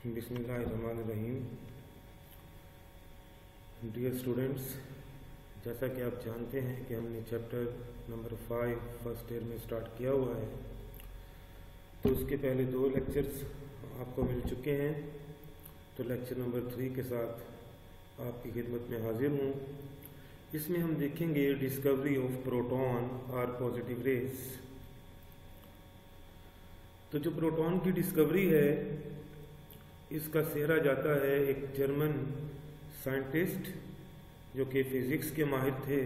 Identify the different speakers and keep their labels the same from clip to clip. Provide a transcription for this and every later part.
Speaker 1: बिस्मिल्लाहिर्रहमानिर्रहीम। Dear students, जैसा कि आप जानते हैं कि हमने चैप्टर नंबर 5 फर्स्ट ईयर में स्टार्ट किया हुआ है, तो उसके पहले 2 लेक्चर्स आपको मिल चुके हैं। तो लेक्चर नंबर 3 के साथ आपकी खिदमत में हाजिर हूँ। इसमें हम देखेंगे डिस्कवरी ऑफ प्रोटॉन और पॉजिटिव रेज। तो जो प्रोटॉन की डिस्कवरी है, इसका सेहरा जाता है एक जर्मन साइंटिस्ट जो कि फिजिक्स के माहिर थे,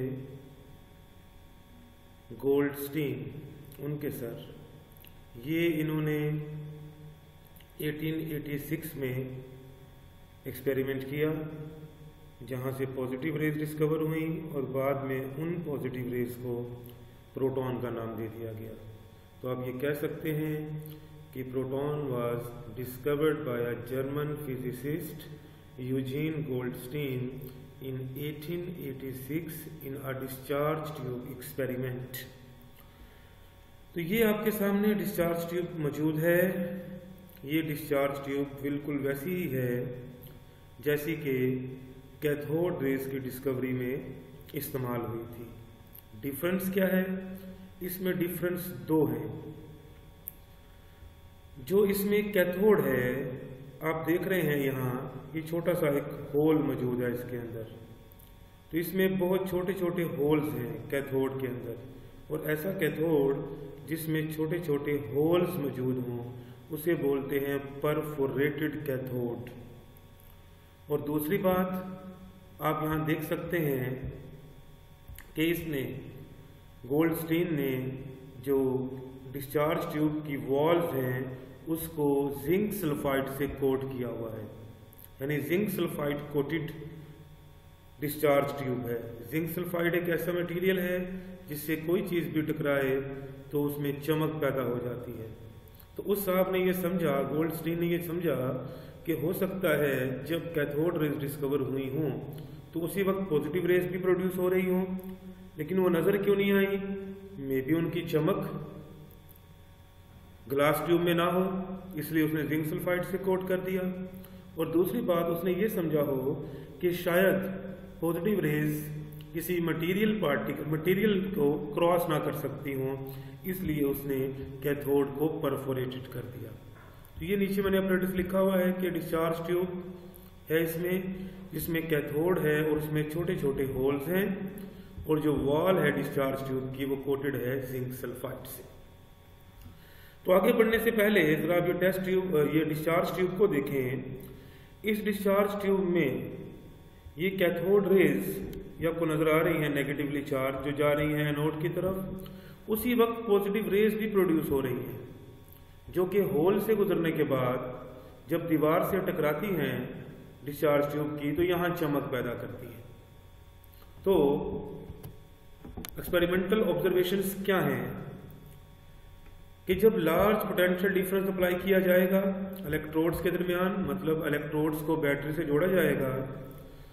Speaker 1: गोल्डस्टीन, उनके सर। ये इन्होंने 1886 में एक्सपेरिमेंट किया, जहाँ से पॉजिटिव रेज डिस्कवर हुई और बाद में उन पॉजिटिव रेज को प्रोटॉन का नाम दे दिया गया। तो आप ये कह सकते हैं कि proton was discovered by a German physicist Eugene Goldstein in 1886 in a discharge tube experiment. तो ये आपके सामने डिस्चार्ज ट्यूब मौजूद है। ये डिस्चार्ज ट्यूब बिल्कुल वैसी ही है जैसी कि कैथोड रेज की डिस्कवरी में इस्तेमाल हुई थी। डिफरेंस क्या है? इसमें डिफरेंस 2 हैं। जो इसमें कैथोड है, आप देख रहे हैं यहाँ ये छोटा सा एक होल मौजूद है इसके अंदर। तो इसमें बहुत छोटे छोटे होल्स हैं कैथोड के अंदर, और ऐसा कैथोड जिसमें छोटे छोटे होल्स मौजूद हों उसे बोलते हैं परफोरेटेड कैथोड। और दूसरी बात, आप यहाँ देख सकते हैं कि इसने गोल्डस्टीन ने जो डिस्चार्ज ट्यूब की वॉल्स हैं उसको जिंक सल्फाइड से कोट किया हुआ है, यानी zinc sulphide coated discharge tube है। जिंक सल्फाइड एक ऐसा मटेरियल है जिससे कोई चीज़ भी टकराए तो उसमें चमक पैदा हो जाती है। तो उस साहब ने ये समझा, गोल्डस्टीन ने ये समझा कि हो सकता है जब कैथोड रेज डिस्कवर हुई हों तो उसी वक्त पॉजिटिव रेज भी प्रोड्यूस हो रही हों, लेकिन वो नज़र क्यों नहीं आई? मे बी उनकी चमक ग्लास ट्यूब में ना हो, इसलिए उसने जिंक सल्फाइड से कोट कर दिया। और दूसरी बात, उसने ये समझा हो कि शायद पॉजिटिव रेज किसी मटेरियल को क्रॉस ना कर सकती हों, इसलिए उसने कैथोड को परफोरेटेड कर दिया। तो ये नीचे मैंने अप्रेंटिस लिखा हुआ है कि डिस्चार्ज ट्यूब है इसमें, जिसमें कैथोड है और उसमें छोटे छोटे होल्स हैं, और जो वॉल है डिस्चार्ज ट्यूब की वो कोटेड है जिंक सल्फाइड से। तो आगे बढ़ने से पहले जरा ये डिस्चार्ज ट्यूब को देखें। इस डिस्चार्ज ट्यूब में ये कैथोड रेज आपको नजर आ रही हैं नेगेटिवली चार्ज, जो जा रही हैं एनोड की तरफ। उसी वक्त पॉजिटिव रेज भी प्रोड्यूस हो रही हैं, जो कि होल से गुजरने के बाद जब दीवार से टकराती हैं डिस्चार्ज ट्यूब की, तो यहां चमक पैदा करती है। तो एक्सपेरिमेंटल ऑब्जर्वेशंस क्या हैं कि जब लार्ज पोटेंशियल डिफरेंस अप्लाई किया जाएगा इलेक्ट्रोड्स के दरमियान, मतलब इलेक्ट्रोड्स को बैटरी से जोड़ा जाएगा,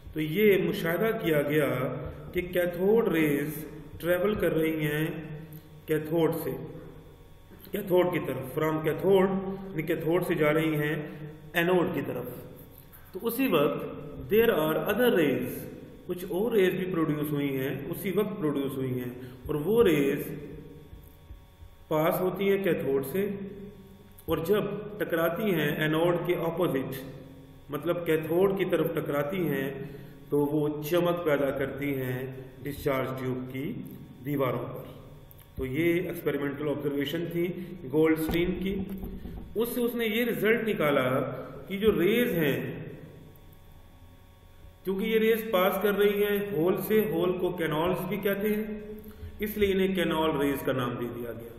Speaker 1: तो ये मुशाहिदा किया गया कि कैथोड रेज ट्रेवल कर रही हैं कैथोड की तरफ, फ्रॉम कैथोड से जा रही हैं एनोड की तरफ। तो उसी वक्त देयर आर अदर रेज, कुछ और रेज भी प्रोड्यूस हुई हैं, उसी वक्त प्रोड्यूस हुई हैं, और वो रेज पास होती हैं कैथोड से, और जब टकराती हैं एनोड के ऑपोजिट, मतलब कैथोड की तरफ टकराती हैं, तो वो चमक पैदा करती हैं डिस्चार्ज ट्यूब की दीवारों पर। तो ये एक्सपेरिमेंटल ऑब्जर्वेशन थी गोल्डस्टीन की। उससे उसने ये रिजल्ट निकाला कि जो रेज हैं, क्योंकि ये रेज पास कर रही हैं होल से, होल को कैनॉल्स भी कहते हैं, इसलिए इन्हें कैनॉल रेज का नाम दे दिया गया।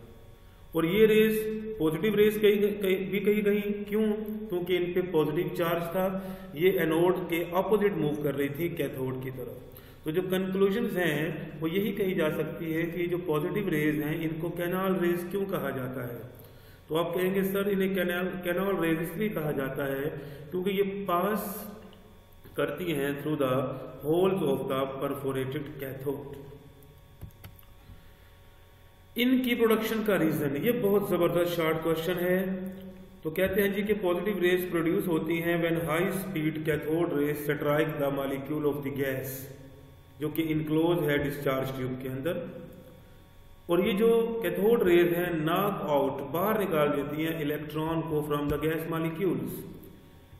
Speaker 1: और ये रेज पॉजिटिव रेज भी कही गई, क्यों? क्योंकि इन पे पॉजिटिव चार्ज था, ये एनोड के ऑपोजिट मूव कर रही थी कैथोड की तरफ। तो जो कंक्लूजन्स हैं वो यही कही जा सकती है कि जो पॉजिटिव रेज हैं इनको कैनॉल रेज क्यों कहा जाता है। तो आप कहेंगे सर इन्हें कैनॉल रेज इसलिए कहा जाता है क्योंकि ये पास करती हैं through the holes of the perforated cathode. इनकी प्रोडक्शन का रीजन, ये बहुत जबरदस्त शॉर्ट क्वेश्चन है। तो तो कहते हैं जी कि पॉजिटिव रेज प्रोड्यूस होती हैं when high speed cathode rays strike the molecule of the gas, जो कि इनक्लोज है डिस्चार्ज ट्यूब के अंदर। और ये जो कैथोड रेज हैं नॉक आउट, बाहर निकाल देती हैं इलेक्ट्रॉन को from the gas molecules,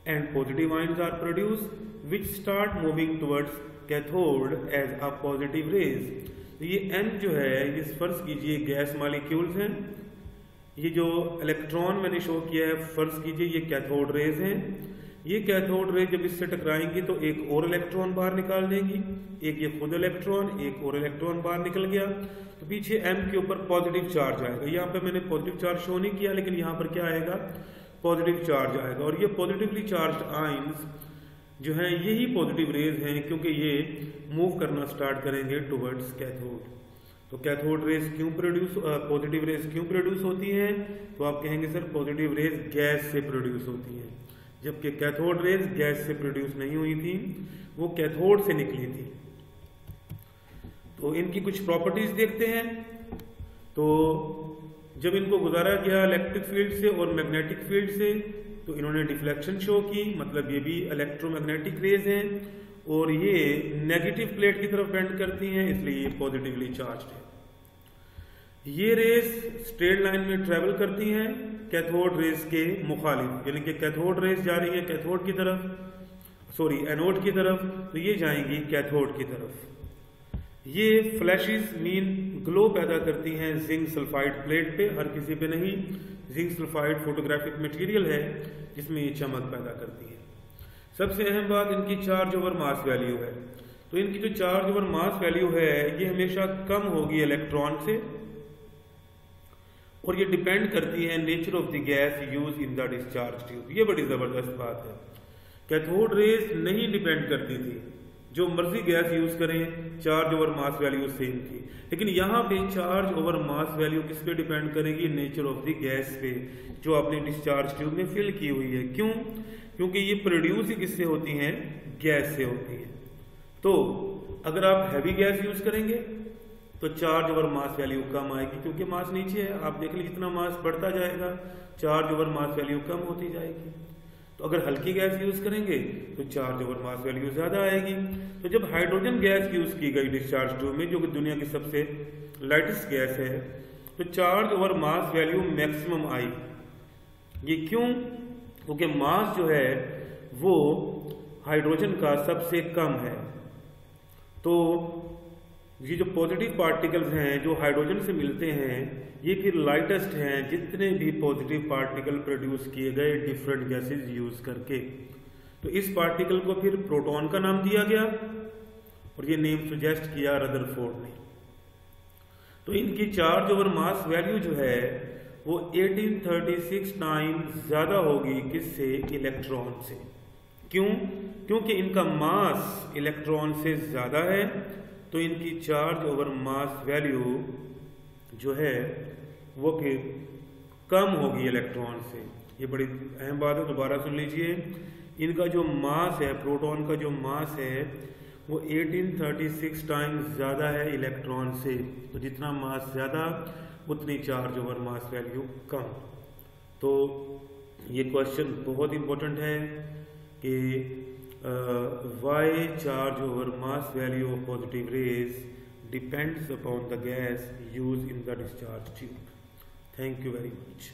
Speaker 1: and positive ions are produce which start moving towards cathode as a positive rays. तो ये n जो है, ये फर्ज कीजिए गैस मॉलिक्यूल्स हैं, ये जो इलेक्ट्रॉन मैंने शो किया है फर्ज कीजिए ये कैथोड रेज हैं। ये कैथोड रेज जब इससे टकराएंगी तो एक और इलेक्ट्रॉन बाहर निकाल देंगी, एक ये खुद इलेक्ट्रॉन, एक और इलेक्ट्रॉन बाहर निकल गया, तो पीछे m के ऊपर पॉजिटिव चार्ज आएगा। यहाँ पे मैंने पॉजिटिव चार्ज शो नहीं किया, लेकिन यहाँ पर क्या आएगा, पॉजिटिव चार्ज आएगा। और ये पॉजिटिवली चार्ज आयंस जो हैं यही पॉजिटिव रेज हैं, क्योंकि ये मूव करना स्टार्ट करेंगे टुवर्ड्स कैथोड। तो कैथोड रेज क्यों प्रोड्यूस, पॉजिटिव रेज क्यों प्रोड्यूस होती हैं, तो आप कहेंगे सर पॉजिटिव रेज गैस से प्रोड्यूस होती हैं, जबकि कैथोड रेज गैस से प्रोड्यूस नहीं हुई थी, वो कैथोड से निकली थी। तो इनकी कुछ प्रॉपर्टीज देखते हैं। तो जब इनको गुजारा गया इलेक्ट्रिक फील्ड से और मैग्नेटिक फील्ड से, तो इन्होंने डिफ्लेक्शन शो की, मतलब ये भी इलेक्ट्रोमैग्नेटिक रेज हैं और ये नेगेटिव प्लेट की तरफ बेंड करती हैं, इसलिए ये पॉजिटिवली चार्ज्ड है। ये रेज स्ट्रेट लाइन में ट्रेवल करती हैं कैथोड रेज के मुखालिफ, यानी कि कैथोड रेज जा रही है कैथोड की तरफ, सॉरी एनोड की तरफ, तो ये जाएंगी कैथोड की तरफ। ये फ्लैशेस मीन ग्लो पैदा करती हैं जिंक सल्फाइड प्लेट पे, हर किसी पे नहीं। जिंक सल्फाइड फोटोग्राफिक मटेरियल है जिसमें ये चमक पैदा करती है। सबसे अहम बात इनकी चार्ज ओवर मास वैल्यू है। तो इनकी जो चार्ज ओवर मास वैल्यू है ये हमेशा कम होगी इलेक्ट्रॉन से, और ये डिपेंड करती है nature of the gas use in the discharge tube. ये बड़ी जबरदस्त बात है। कैथोड रेज नहीं डिपेंड करती थी, जो मर्जी गैस यूज करें charge over mass value same थी, लेकिन यहाँ पे चार्ज ओवर मास वैल्यू किस पे डिपेंड करेगी, नेचर ऑफ द गैस पे जो आपने डिस्चार्ज ट्यूब में फिल की हुई है। क्यों? क्योंकि ये प्रोड्यूस ही किससे होती हैं, गैस से होती है। तो अगर आप हैवी गैस यूज करेंगे तो चार्ज ओवर मास वैल्यू कम आएगी, क्योंकि मास नीचे है। आप देख लीजिए जितना मास बढ़ता जाएगा चार्ज ओवर मास वैल्यू कम होती जाएगी। तो अगर हल्की गैस यूज करेंगे तो चार्ज ओवर मास वैल्यू ज्यादा आएगी। तो जब हाइड्रोजन गैस यूज की गई डिस्चार्ज ट्यूब में, जो कि दुनिया की सबसे लाइटेस्ट गैस है, तो charge over mass value maximum I. ये क्यों? क्योंकि मास जो है वो हाइड्रोजन का सबसे कम है। तो ये जो पॉजिटिव पार्टिकल्स हैं जो हाइड्रोजन से मिलते हैं, ये फिर लाइटेस्ट हैं जितने भी पॉजिटिव पार्टिकल प्रोड्यूस किए गए डिफरेंट गैसेस यूज करके। तो इस पार्टिकल को फिर प्रोटॉन का नाम दिया गया और ये नेम सजेस्ट किया रदरफोर्ड ने। तो इनकी चार्ज ओवर मास वैल्यू जो है वो 1836 टाइम्स ज्यादा होगी किससे, इलेक्ट्रॉन से। क्यों? क्योंकि इनका मास इलेक्ट्रॉन से ज्यादा है, तो इनकी चार्ज ओवर मास वैल्यू जो है वो फिर कम होगी इलेक्ट्रॉन से। ये बड़ी अहम बात है, दोबारा सुन लीजिए। इनका जो मास है, प्रोटॉन का जो मास है वो 1836 टाइम्स ज़्यादा है इलेक्ट्रॉन से। तो जितना मास ज़्यादा उतनी चार्ज ओवर मास वैल्यू कम। तो ये क्वेश्चन बहुत इंपॉर्टेंट है कि why charge over mass value of positive rays depends upon the gas used in the discharge tube. Thank you very much.